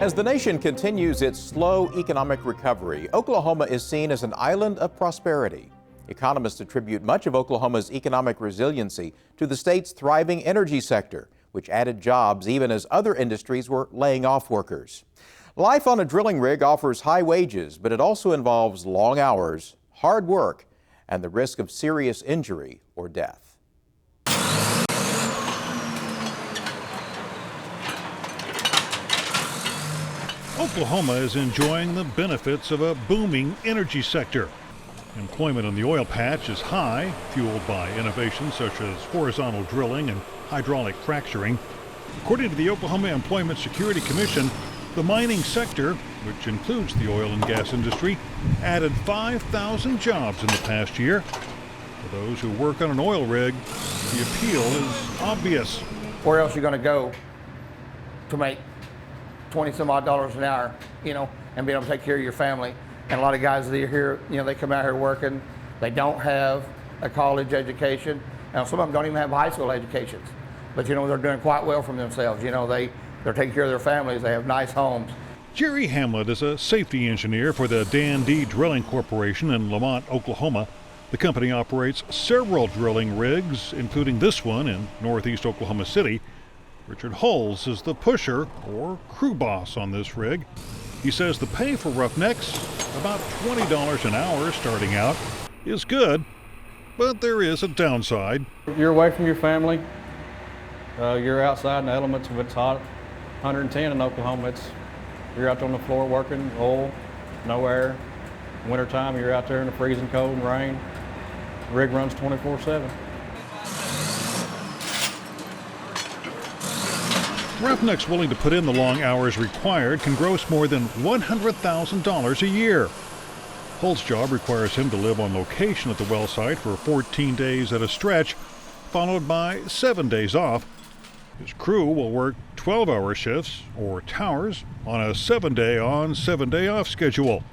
As the nation continues its slow economic recovery, Oklahoma is seen as an island of prosperity. Economists attribute much of Oklahoma's economic resiliency to the state's thriving energy sector, which added jobs even as other industries were laying off workers. Life on a drilling rig offers high wages, but it also involves long hours, hard work, and the risk of serious injury or death. Oklahoma is enjoying the benefits of a booming energy sector. Employment in the oil patch is high, fueled by innovations such as horizontal drilling and hydraulic fracturing. According to the Oklahoma Employment Security Commission, the mining sector, which includes the oil and gas industry, added 5,000 jobs in the past year. For those who work on an oil rig, the appeal is obvious. Where else are you going to go to make 20 some odd dollars an hour, and be able to take care of your family? And a lot of guys that are here, they come out here working, they don't have a college education. Now, some of them don't even have high school educations, but they're doing quite well for themselves. They're taking care of their families, they have nice homes. Jerry Hamlet is a safety engineer for the Dan D. Drilling Corporation in Lamont, Oklahoma. The company operates several drilling rigs, including this one in northeast Oklahoma City. Richard Hulls is the pusher, or crew boss, on this rig. He says the pay for roughnecks, about $20 an hour starting out, is good, but there is a downside. You're away from your family. You're outside in the elements. If it's hot, 110 in Oklahoma, you're out on the floor working, oil, no air. Wintertime, you're out there in the freezing cold and rain. The rig runs 24/7. Roughnecks willing to put in the long hours required can gross more than $100,000 a year. Holt's job requires him to live on location at the well site for 14 days at a stretch, followed by 7 days off. His crew will work 12-hour shifts, or towers, on a 7-day on, 7-day off schedule.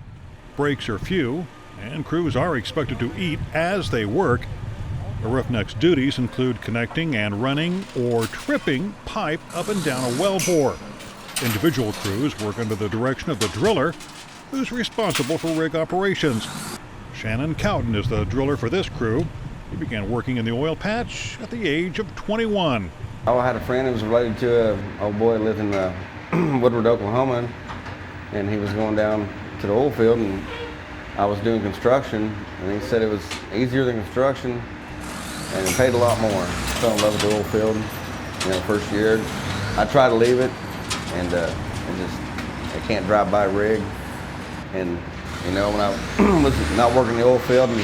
Breaks are few, and crews are expected to eat as they work. The roughneck's duties include connecting and running or tripping pipe up and down a well bore. Individual crews work under the direction of the driller, who's responsible for rig operations. Shannon Cowden is the driller for this crew. He began working in the oil patch at the age of 21. I had a friend who was related to an old boy who lived in Woodward, Oklahoma, and he was going down to the oil field, and I was doing construction, and he said it was easier than construction, and it paid a lot more. Fell in love with the oil field, first year. I tried to leave it, and I can't drive by a rig. And when I was not working in the oil field, and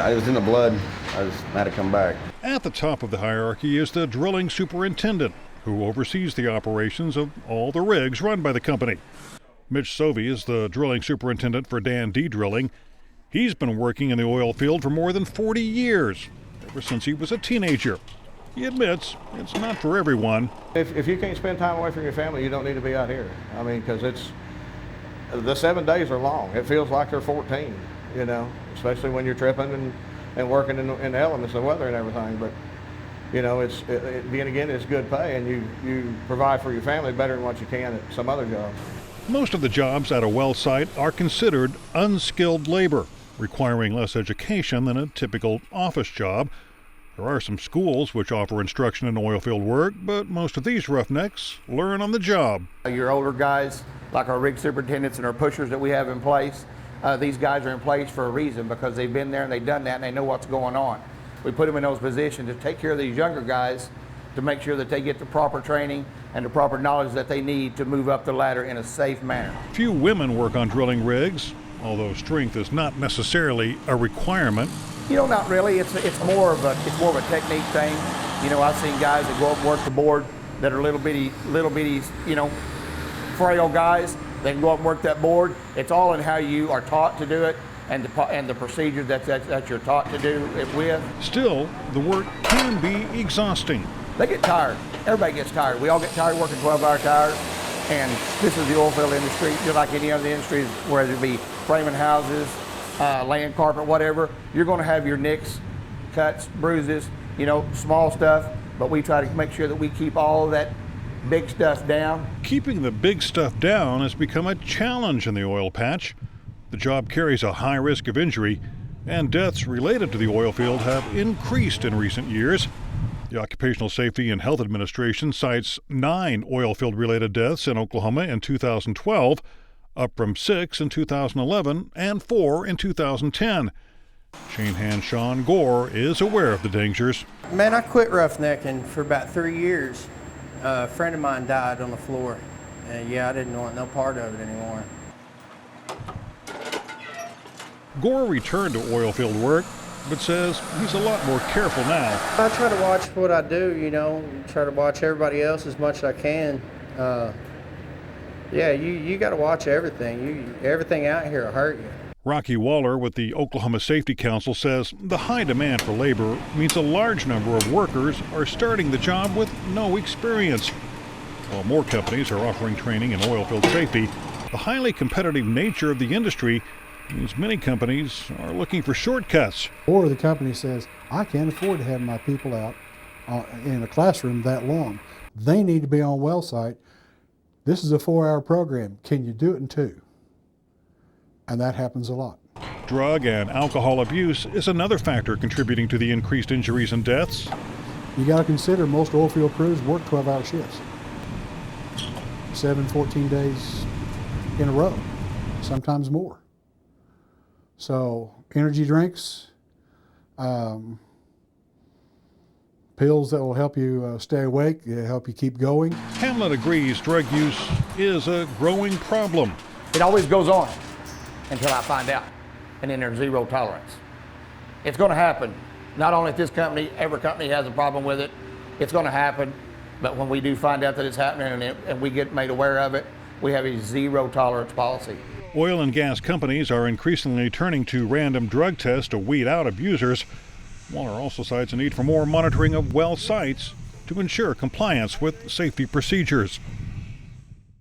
it was in the blood, I just had to come back. At the top of the hierarchy is the drilling superintendent, who oversees the operations of all the rigs run by the company. Mitch Sovey is the drilling superintendent for Dan D. Drilling. He's been working in the oil field for more than 40 years. Ever since he was a teenager. He admits it's not for everyone. If you can't spend time away from your family, you don't need to be out here. Because the 7 days are long. It feels like they're 14, especially when you're tripping and working in the elements, the weather and everything. But, it's good pay, and you provide for your family better than what you can at some other jobs. Most of the jobs at a well site are considered unskilled labor, requiring less education than a typical office job. There are some schools which offer instruction in oilfield work, but most of these roughnecks learn on the job. Your older guys, like our rig superintendents and our pushers that we have in place, these guys are in place for a reason, because they've been there and they've done that and they know what's going on. We put them in those positions to take care of these younger guys, to make sure that they get the proper training and the proper knowledge that they need to move up the ladder in a safe manner. Few women work on drilling rigs, although strength is not necessarily a requirement. Not really. It's more of a technique thing. I've seen guys that go up and work the board that are little bitty, frail guys. They can go up and work that board. It's all in how you are taught to do it and the procedure that you're taught to do it with. Still, the work can be exhausting. They get tired. Everybody gets tired. We all get tired working 12-hour tires. And this is the oil field industry, just like any other industry, whether it be framing houses, laying carpet, whatever. You're going to have your nicks, cuts, bruises, small stuff. But we try to make sure that we keep all of that big stuff down. Keeping the big stuff down has become a challenge in the oil patch. The job carries a high risk of injury, and deaths related to the oil field have increased in recent years. The Occupational Safety and Health Administration cites 9 oil field related deaths in Oklahoma in 2012, up from 6 in 2011 and 4 in 2010. Chain hand Sean Gore is aware of the dangers. Man, I quit roughnecking for about 3 years. A friend of mine died on the floor. Yeah, I didn't want no part of it anymore. Gore returned to oil field work, but says he's a lot more careful now. I try to watch what I do, you know, try to watch everybody else as much as I can. Yeah, you got to watch everything. Everything out here will hurt you. Rocky Waller with the Oklahoma Safety Council says the high demand for labor means a large number of workers are starting the job with no experience. While more companies are offering training in oilfield safety, the highly competitive nature of the industry means many companies are looking for shortcuts. Or the company says, I can't afford to have my people out in a classroom that long. They need to be on well site. This is a 4-hour program. Can you do it in 2? And that happens a lot. Drug and alcohol abuse is another factor contributing to the increased injuries and deaths. You got to consider most oilfield crews work 12-hour shifts. 14 days in a row, sometimes more. So energy drinks, pills that will help you stay awake, help you keep going. Hamlet agrees drug use is a growing problem. It always goes on until I find out, and then there's zero tolerance. It's going to happen. Not only at this company, every company has a problem with it. It's going to happen, but when we do find out that it's happening and we get made aware of it, we have a zero tolerance policy. Oil and gas companies are increasingly turning to random drug tests to weed out abusers. Waller also cites a need for more monitoring of well sites to ensure compliance with safety procedures.